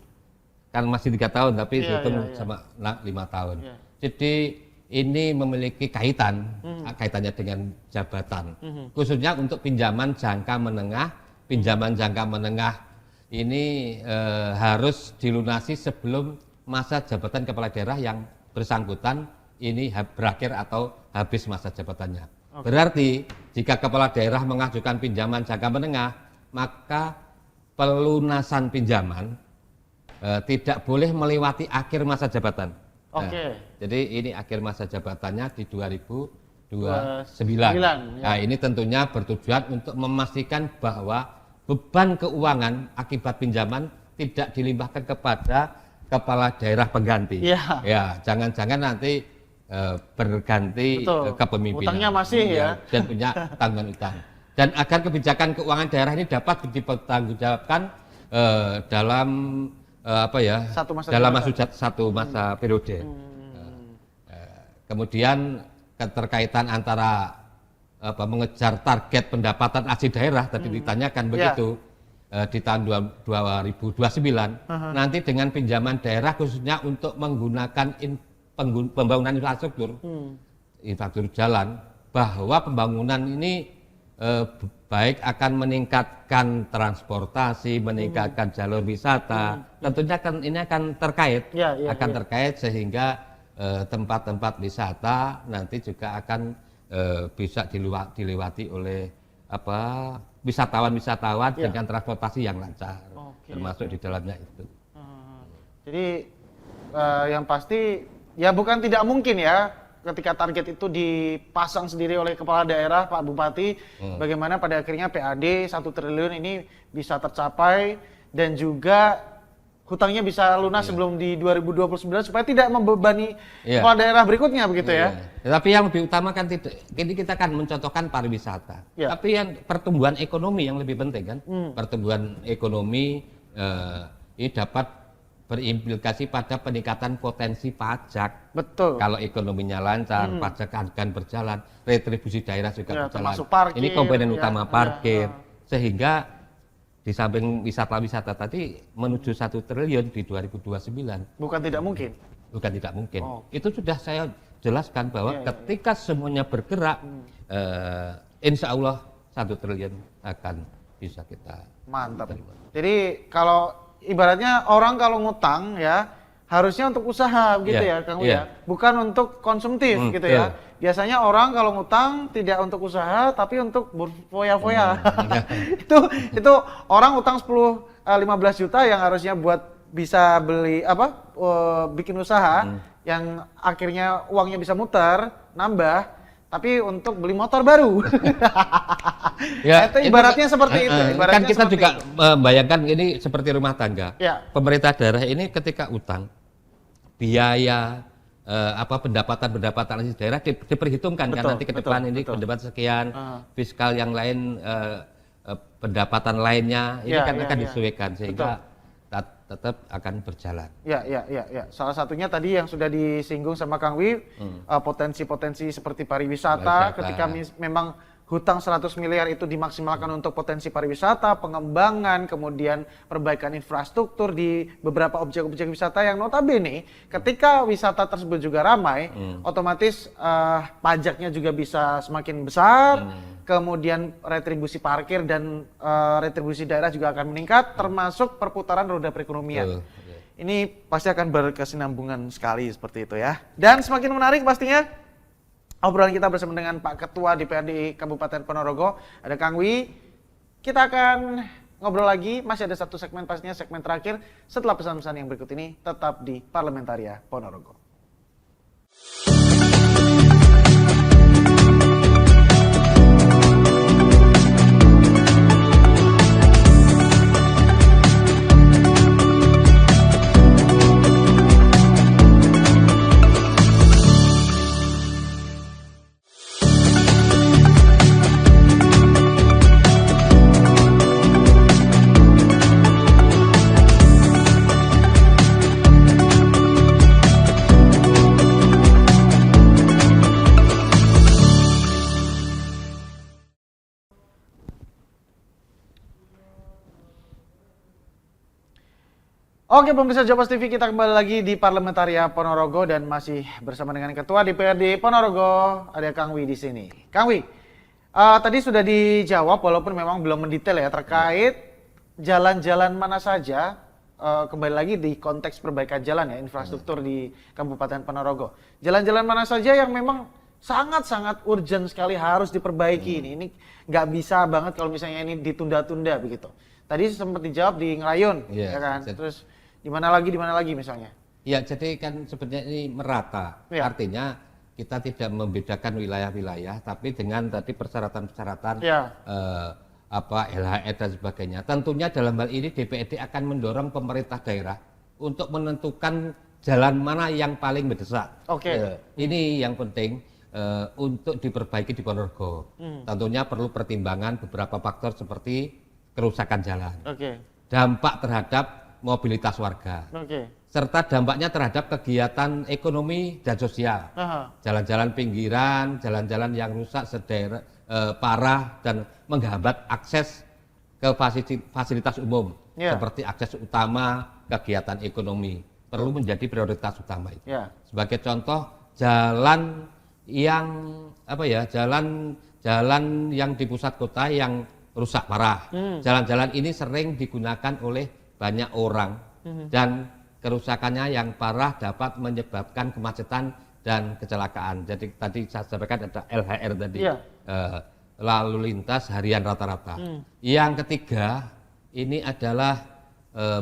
kan masih 3 tahun tapi dihitung sama 5 tahun. Jadi ini memiliki kaitannya dengan jabatan, khususnya untuk pinjaman jangka menengah ini harus dilunasi sebelum masa jabatan kepala daerah yang bersangkutan ini berakhir atau habis masa jabatannya. Berarti jika kepala daerah mengajukan pinjaman jangka menengah, maka pelunasan pinjaman tidak boleh melewati akhir masa jabatan. Nah, jadi ini akhir masa jabatannya di 2029. Ya. Nah, ini tentunya bertujuan untuk memastikan bahwa beban keuangan akibat pinjaman tidak dilimpahkan kepada kepala daerah pengganti. Ya, jangan-jangan nanti berganti kepemimpinan. Utangnya masih ya. Dan punya tanggungan utang. Dan agar kebijakan keuangan daerah ini dapat dipertanggungjawabkan dalam satu masa periode. Kemudian keterkaitan antara mengejar target pendapatan asli daerah tadi ditanyakan begitu di tahun 2029 nanti dengan pinjaman daerah khususnya untuk menggunakan pembangunan infrastruktur jalan, bahwa pembangunan ini baik akan meningkatkan transportasi, meningkatkan jalur wisata, tentunya ini akan terkait, terkait sehingga tempat-tempat wisata nanti juga akan bisa dilewati oleh wisatawan-wisatawan dengan transportasi yang lancar, termasuk di dalamnya itu. Jadi yang pasti ya bukan tidak mungkin ya ketika target itu dipasang sendiri oleh kepala daerah, Pak Bupati, bagaimana pada akhirnya PAD 1 triliun ini bisa tercapai dan juga hutangnya bisa lunas sebelum di 2029 supaya tidak membebani kepala daerah berikutnya begitu ya. Tapi yang lebih utama kan ini kita kan mencontohkan pariwisata. Tapi yang pertumbuhan ekonomi yang lebih penting kan. Pertumbuhan ekonomi ini dapat berimplikasi pada peningkatan potensi pajak. Betul. Kalau ekonominya lancar, pajak akan berjalan, retribusi daerah juga berjalan. Parkir, ini komponen utama parkir. Sehingga di samping wisata-wisata tadi menuju 1 triliun di 2029. Bukan tidak mungkin. Bukan tidak mungkin. Itu sudah saya jelaskan bahwa ketika semuanya bergerak, insya Allah 1 triliun akan bisa kita. Mantap. Jadi kalau ibaratnya orang kalau ngutang ya harusnya untuk usaha gitu ya Kang Wi ya, bukan untuk konsumtif gitu ya. Biasanya orang kalau ngutang tidak untuk usaha tapi untuk berfoya-foya. itu orang utang 10-15 juta yang harusnya buat bisa beli bikin usaha yang akhirnya uangnya bisa muter, nambah, tapi untuk beli motor baru. Itu ibaratnya seperti itu. Kan kita juga membayangkan ini seperti rumah tangga. Pemerintah daerah ini ketika utang, biaya pendapatan asli daerah diperhitungkan kan nanti ke depan ini pendapatan sekian, fiskal yang lain, pendapatan lainnya ini kan akan disesuaikan sehingga tetap akan berjalan. Ya. Salah satunya tadi yang sudah disinggung sama Kang Wi, potensi-potensi seperti pariwisata, ketika memang hutang 100 miliar itu dimaksimalkan untuk potensi pariwisata, pengembangan, kemudian perbaikan infrastruktur di beberapa objek-objek wisata yang notabene ketika wisata tersebut juga ramai, otomatis pajaknya juga bisa semakin besar, kemudian retribusi parkir dan retribusi daerah juga akan meningkat, termasuk perputaran roda perekonomian. Ini pasti akan berkesinambungan sekali seperti itu ya. Dan semakin menarik pastinya obrolan kita bersama dengan Pak Ketua DPRD Kabupaten Ponorogo, ada Kang Wi. Kita akan ngobrol lagi, masih ada satu segmen pastinya, segmen terakhir setelah pesan-pesan yang berikut ini, tetap di Parlamentaria Ponorogo. Oke pemirsa Japas TV, kita kembali lagi di Parlamentaria Ponorogo dan masih bersama dengan Ketua DPRD Ponorogo, ada Kang Wi di sini. Kang Wi, tadi sudah dijawab walaupun memang belum mendetail ya terkait jalan-jalan mana saja, kembali lagi di konteks perbaikan jalan ya, infrastruktur di Kabupaten Ponorogo. Jalan-jalan mana saja yang memang sangat-sangat urgent sekali harus diperbaiki ini nggak bisa banget kalau misalnya ini ditunda-tunda begitu. Tadi sempat dijawab di Ngerayun, ya kan? Terus di mana lagi misalnya? Ya, jadi kan sebenarnya ini merata. Ya. Artinya kita tidak membedakan wilayah-wilayah, tapi dengan tadi persyaratan-persyaratan Ya. LHR dan sebagainya. Tentunya dalam hal ini DPRD akan mendorong pemerintah daerah untuk menentukan jalan mana yang paling mendesak. Oke. Ini yang penting untuk diperbaiki di Ponorogo. Tentunya perlu pertimbangan beberapa faktor seperti kerusakan jalan, dampak terhadap mobilitas warga, serta dampaknya terhadap kegiatan ekonomi dan sosial. Jalan-jalan pinggiran, jalan-jalan yang rusak sederet, parah dan menghambat akses ke fasilitas umum, seperti akses utama kegiatan ekonomi, perlu menjadi prioritas utama itu. Sebagai contoh, jalan yang di pusat kota yang rusak parah. Jalan-jalan ini sering digunakan oleh banyak orang dan kerusakannya yang parah dapat menyebabkan kemacetan dan kecelakaan. Jadi tadi saya sampaikan ada LHR tadi, lalu lintas harian rata-rata. Yang ketiga ini adalah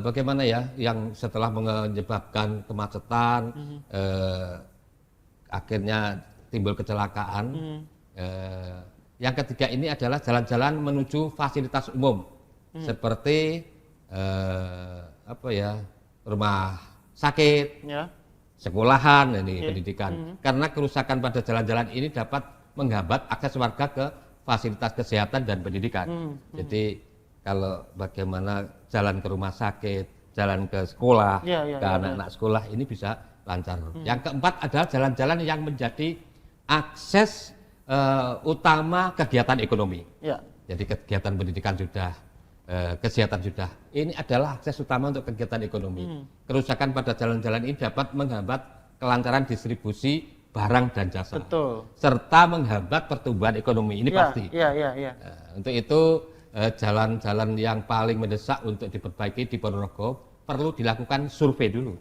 bagaimana ya, yang setelah menyebabkan kemacetan, akhirnya timbul kecelakaan. Yang ketiga ini adalah jalan-jalan menuju fasilitas umum, seperti rumah sakit, sekolahan, pendidikan. Karena kerusakan pada jalan-jalan ini dapat menghambat akses warga ke fasilitas kesehatan dan pendidikan. Jadi kalau bagaimana jalan ke rumah sakit, jalan ke sekolah, ke anak-anak sekolah ini bisa lancar. Yang keempat adalah jalan-jalan yang menjadi akses utama kegiatan ekonomi. Jadi kegiatan pendidikan sudah, kesehatan sudah. Ini adalah akses utama untuk kegiatan ekonomi. Kerusakan pada jalan-jalan ini dapat menghambat kelancaran distribusi barang dan jasa, serta menghambat pertumbuhan ekonomi. Ini pasti. Untuk itu jalan-jalan yang paling mendesak untuk diperbaiki di Ponorogo perlu dilakukan survei dulu.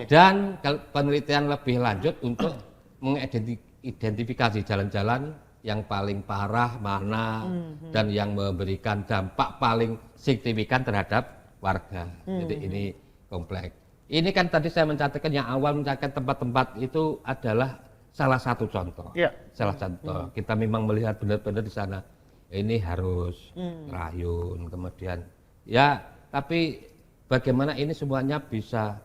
Dan penelitian lebih lanjut untuk mengidentifikasi jalan-jalan yang paling parah mana dan yang memberikan dampak paling signifikan terhadap warga. Jadi ini kompleks. Ini kan tadi saya mencatatkan yang awal mencatatkan tempat-tempat itu adalah salah satu contoh. Salah satu. Kita memang melihat benar-benar di sana ini harus rayun, kemudian tapi bagaimana ini semuanya bisa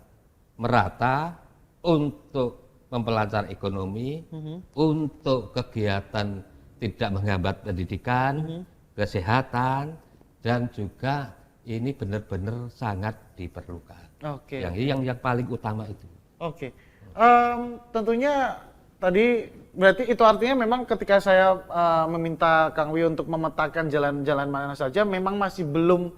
merata untuk memperlancar ekonomi, untuk kegiatan tidak menghambat pendidikan, kesehatan, dan juga ini benar-benar sangat diperlukan. Yang paling utama itu. Tentunya tadi berarti itu artinya memang ketika saya meminta Kang Wi untuk memetakan jalan-jalan mana saja, memang masih belum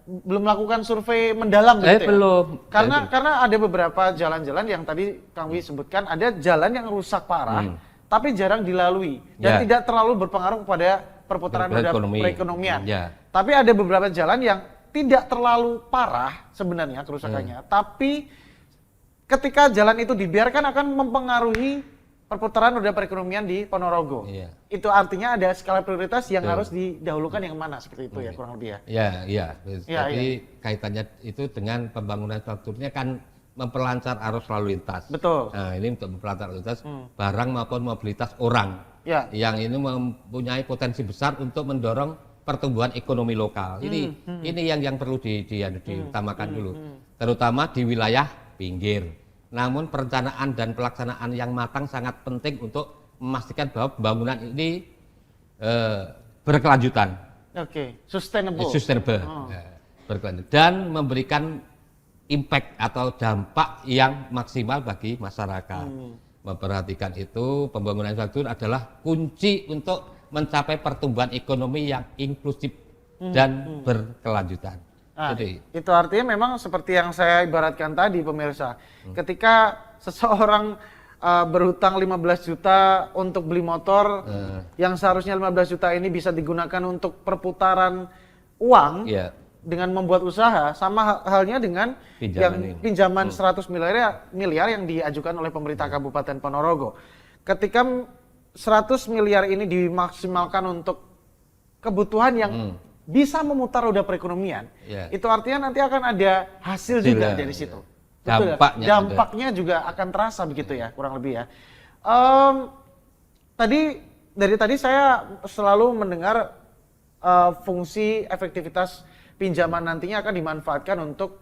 belum melakukan survei mendalam gitu ya? Belum. Karena ada beberapa jalan-jalan yang tadi Kang Wi sebutkan, ada jalan yang rusak parah, tapi jarang dilalui dan tidak terlalu berpengaruh kepada perputaran roda perekonomian. Tapi ada beberapa jalan yang tidak terlalu parah sebenarnya kerusakannya, tapi ketika jalan itu dibiarkan akan mempengaruhi perputaran roda perekonomian di Ponorogo. Itu artinya ada skala prioritas yang harus didahulukan yang mana, seperti itu ya kurang lebih ya. Jadi kaitannya itu dengan pembangunan infrastrukturnya kan memperlancar arus lalu lintas. Nah, ini untuk memperlancar lalu lintas barang maupun mobilitas orang. Yang ini mempunyai potensi besar untuk mendorong pertumbuhan ekonomi lokal. Ini yang perlu diutamakan dulu. Terutama di wilayah pinggir. Namun perencanaan dan pelaksanaan yang matang sangat penting untuk memastikan bahwa pembangunan ini berkelanjutan. Sustainable. Berkelanjutan dan memberikan impact atau dampak yang maksimal bagi masyarakat. Memperhatikan itu, pembangunan infrastruktur adalah kunci untuk mencapai pertumbuhan ekonomi yang inklusif dan berkelanjutan. Jadi itu artinya memang seperti yang saya ibaratkan tadi pemirsa, ketika seseorang berhutang 15 juta untuk beli motor yang seharusnya 15 juta ini bisa digunakan untuk perputaran uang Iya. dengan membuat usaha, sama halnya dengan pinjaman 100 miliar yang diajukan oleh pemerintah Kabupaten Ponorogo. Ketika 100 miliar ini dimaksimalkan untuk kebutuhan yang bisa memutar roda perekonomian, itu artinya nanti akan ada hasil juga dari situ. Betul, dampaknya juga akan terasa begitu ya, kurang lebih ya. Dari tadi saya selalu mendengar fungsi efektivitas pinjaman nantinya akan dimanfaatkan untuk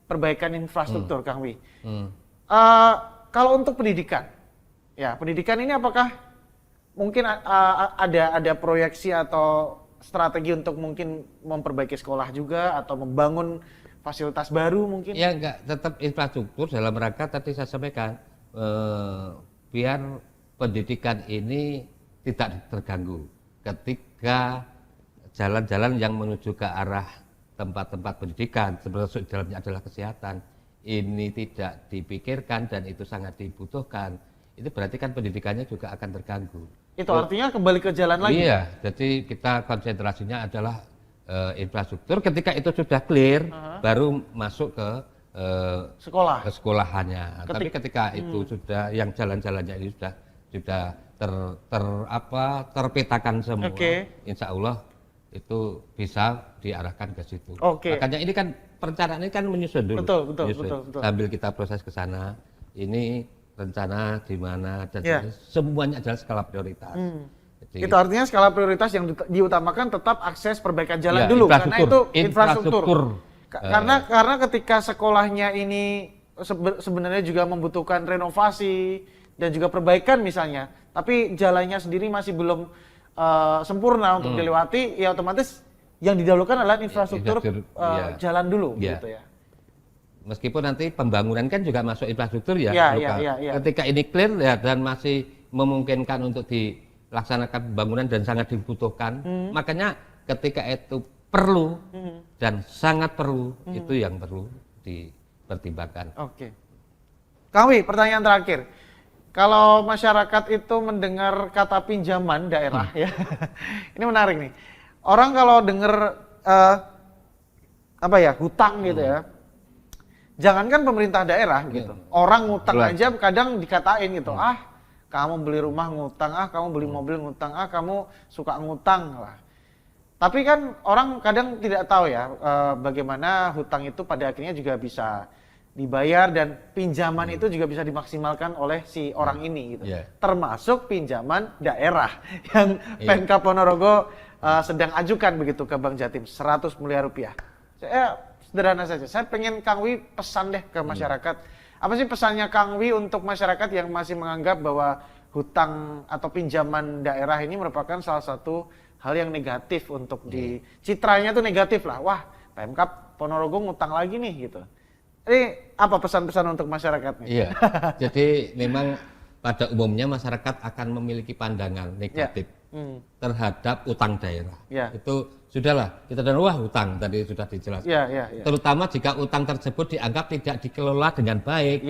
perbaikan infrastruktur, Kang Wi. Kalau untuk pendidikan, ya pendidikan ini apakah mungkin ada proyeksi atau strategi untuk mungkin memperbaiki sekolah juga atau membangun fasilitas baru mungkin? Ya enggak, tetap infrastruktur dalam rangka tadi saya sampaikan biar pendidikan ini tidak terganggu ketika jalan-jalan yang menuju ke arah tempat-tempat pendidikan, termasuk dalamnya adalah kesehatan, ini tidak dipikirkan dan itu sangat dibutuhkan, itu berarti kan pendidikannya juga akan terganggu. Itu artinya kembali ke jalan lagi? Iya, jadi kita konsentrasinya adalah infrastruktur. Ketika itu sudah clear, baru masuk ke sekolah, ke sekolahannya. Tapi ketika itu sudah yang jalan-jalannya ini sudah terpetakan semua, insya Allah itu bisa diarahkan ke situ. Makanya ini kan perencanaan ini kan menyusun dulu. Betul. Sambil kita proses ke sana, ini rencana di mana dan semuanya adalah skala prioritas. Jadi, itu artinya skala prioritas yang diutamakan tetap akses perbaikan jalan dulu, karena itu infrastruktur. Karena ketika sekolahnya ini sebenarnya juga membutuhkan renovasi dan juga perbaikan misalnya, tapi jalannya sendiri masih belum sempurna untuk dilewati, ya otomatis yang didahulukan adalah infrastruktur jalan dulu, gitu ya. Meskipun nanti pembangunan kan juga masuk infrastruktur ya. Ketika ini clear ya dan masih memungkinkan untuk dilaksanakan pembangunan dan sangat dibutuhkan, makanya ketika itu perlu dan sangat perlu, itu yang perlu dipertimbangkan. Kang Wi, pertanyaan terakhir. Kalau masyarakat itu mendengar kata pinjaman daerah ya, ini menarik nih. Orang kalau dengar hutang gitu ya, jangankan pemerintah daerah gitu, orang ngutang aja kadang dikatain gitu, kamu beli rumah ngutang, kamu beli mobil ngutang, kamu suka ngutang lah. Tapi kan orang kadang tidak tahu ya bagaimana hutang itu pada akhirnya juga bisa dibayar dan pinjaman itu juga bisa dimaksimalkan oleh si orang ini gitu. Termasuk pinjaman daerah yang Pemkab Ponorogo sedang ajukan begitu ke Bank Jatim 100 miliar rupiah. Saya sederhana saja. Saya pengen Kang Wi pesan deh ke masyarakat. Apa sih pesannya Kang Wi untuk masyarakat yang masih menganggap bahwa hutang atau pinjaman daerah ini merupakan salah satu hal yang negatif untuk di citranya tuh negatif lah. Wah, Pemkab Ponorogo ngutang lagi nih gitu. Ini apa pesan-pesan untuk masyarakatnya? Iya. Jadi memang pada umumnya masyarakat akan memiliki pandangan negatif terhadap utang daerah. Itu sudahlah, kita dan hutang tadi sudah dijelaskan. Terutama jika utang tersebut dianggap tidak dikelola dengan baik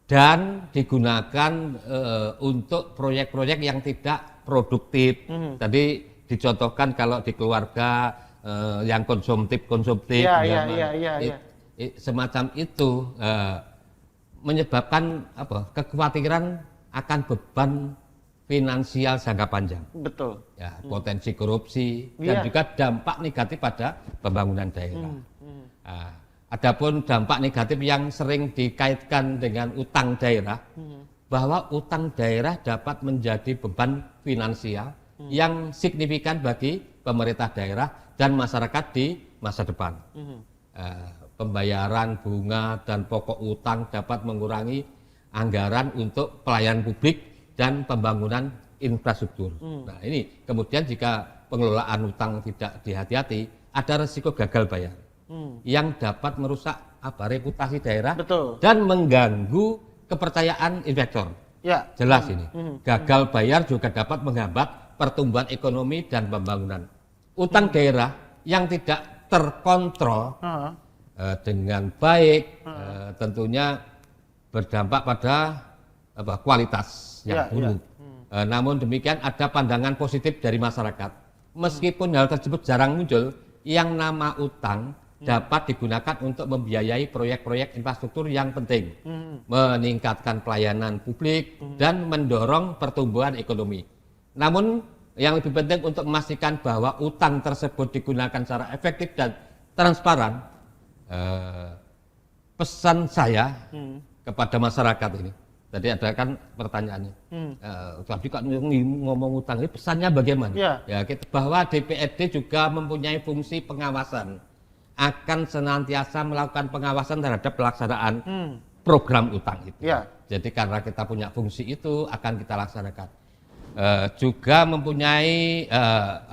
dan digunakan untuk proyek-proyek yang tidak produktif. Tadi dicontohkan kalau di keluarga yang konsumtif, semacam itu menyebabkan kekhawatiran akan beban finansial jangka panjang. Betul. Ya, potensi korupsi dan juga dampak negatif pada pembangunan daerah. Adapun dampak negatif yang sering dikaitkan dengan utang daerah, bahwa utang daerah dapat menjadi beban finansial yang signifikan bagi pemerintah daerah dan masyarakat di masa depan. Pembayaran bunga dan pokok utang dapat mengurangi anggaran untuk pelayanan publik dan pembangunan infrastruktur. Nah ini kemudian jika pengelolaan utang tidak dihati-hati, ada risiko gagal bayar yang dapat merusak reputasi daerah dan mengganggu kepercayaan investor. Jelas ini. Gagal bayar juga dapat menghambat pertumbuhan ekonomi dan pembangunan. Utang daerah yang tidak terkontrol dengan baik tentunya berdampak pada kualitas yang buruk. Namun demikian ada pandangan positif dari masyarakat. Meskipun hal tersebut jarang muncul, yang nama utang dapat digunakan untuk membiayai proyek-proyek infrastruktur yang penting, meningkatkan pelayanan publik dan mendorong pertumbuhan ekonomi. Namun yang lebih penting untuk memastikan bahwa utang tersebut digunakan secara efektif dan transparan, pesan saya kepada masyarakat ini. Tadi ada kan pertanyaannya, tadi kan ngomong utang ini pesannya bagaimana? Ya, bahwa DPRD juga mempunyai fungsi pengawasan, akan senantiasa melakukan pengawasan terhadap pelaksanaan program utang itu. Jadi karena kita punya fungsi itu akan kita laksanakan. Juga mempunyai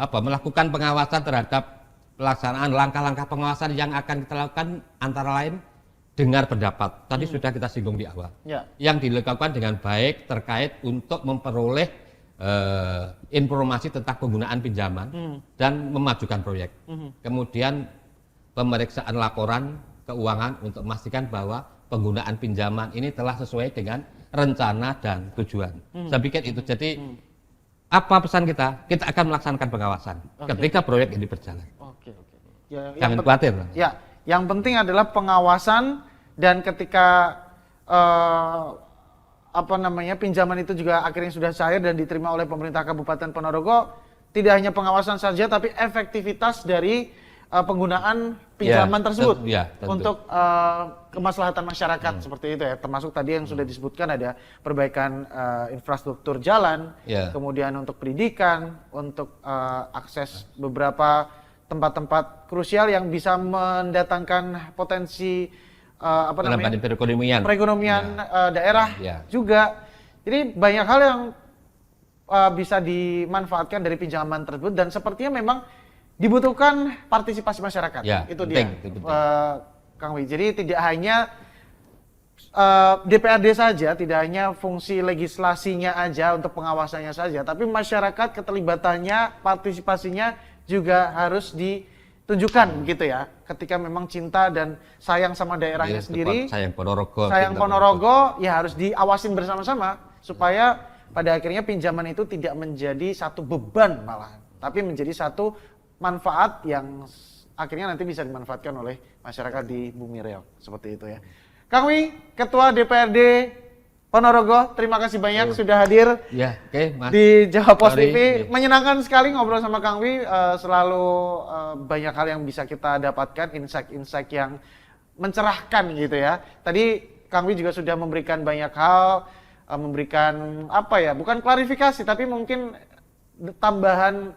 melakukan pengawasan terhadap pelaksanaan langkah-langkah pengawasan yang akan kita lakukan antara lain dengar pendapat. Tadi sudah kita singgung di awal. Yang dilakukan dengan baik terkait untuk memperoleh informasi tentang penggunaan pinjaman dan memajukan proyek. Kemudian pemeriksaan laporan keuangan untuk memastikan bahwa penggunaan pinjaman ini telah sesuai dengan rencana dan tujuan. Saya pikir itu. Jadi apa pesan kita? Kita akan melaksanakan pengawasan ketika proyek ini berjalan. Jangan khawatir. Ya, yang penting adalah pengawasan, dan ketika pinjaman itu juga akhirnya sudah cair dan diterima oleh pemerintah Kabupaten Ponorogo, tidak hanya pengawasan saja tapi efektivitas dari penggunaan pinjaman tersebut untuk kemaslahatan masyarakat seperti itu ya, termasuk tadi yang sudah disebutkan ada perbaikan infrastruktur jalan, kemudian untuk pendidikan, untuk akses beberapa tempat-tempat krusial yang bisa mendatangkan potensi perekonomian daerah juga. Jadi banyak hal yang bisa dimanfaatkan dari pinjaman tersebut, dan sepertinya memang dibutuhkan partisipasi masyarakat. Itu penting, dia, Kang Wi. Jadi tidak hanya DPRD saja, tidak hanya fungsi legislasinya aja untuk pengawasannya saja, tapi masyarakat keterlibatannya, partisipasinya juga harus ditunjukkan gitu ya. Ketika memang cinta dan sayang sama daerahnya sendiri, sayang Ponorogo, ya harus diawasin bersama-sama supaya pada akhirnya pinjaman itu tidak menjadi satu beban malahan, tapi menjadi satu manfaat yang akhirnya nanti bisa dimanfaatkan oleh masyarakat di Bumi Reog, seperti itu ya. Kang Wi, Ketua DPRD Ponorogo, terima kasih banyak sudah hadir di Jawa Post TV. Menyenangkan sekali ngobrol sama Kang Wi, selalu banyak hal yang bisa kita dapatkan, insight-insight yang mencerahkan gitu ya. Tadi Kang Wi juga sudah memberikan banyak hal, memberikan bukan klarifikasi tapi mungkin tambahan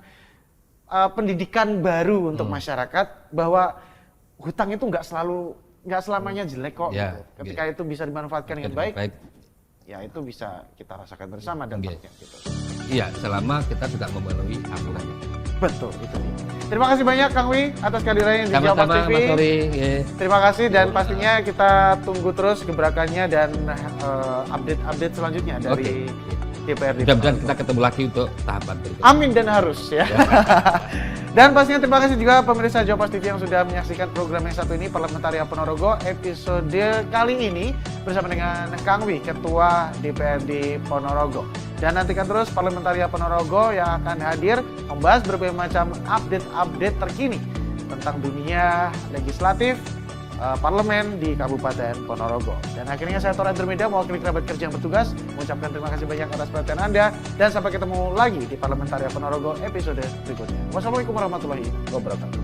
pendidikan baru untuk masyarakat, bahwa hutang itu nggak selamanya jelek kok. Gitu. Ketika itu bisa dimanfaatkan dengan baik, ya itu bisa kita rasakan bersama dampaknya. Gitu. Iya, selama kita juga memenuhi aturan. Betul, itu. Terima kasih banyak Kang Wi atas kehadirannya di Jawa Post TV. Terima kasih, dan pastinya kita tunggu terus gebrakannya dan update selanjutnya dari DPRD. Mudah-mudahan kita ketemu lagi untuk tahapan berikutnya. Amin, dan harus ya. Dan pastinya terima kasih juga pemirsa Jawa Post TV yang sudah menyaksikan program yang satu ini, Parlementaria Ponorogo, episode kali ini bersama dengan Kang Wi, Ketua DPRD Ponorogo. Dan nantikan terus Parlementaria Ponorogo yang akan hadir membahas berbagai macam update terkini tentang dunia legislatif, parlemen di Kabupaten Ponorogo. Dan akhirnya saya Tora Andromeda mewakili kerabat kerja yang bertugas mengucapkan terima kasih banyak atas perhatian Anda, dan sampai ketemu lagi di Parlementaria Ponorogo episode berikutnya. Wassalamualaikum warahmatullahi wabarakatuh.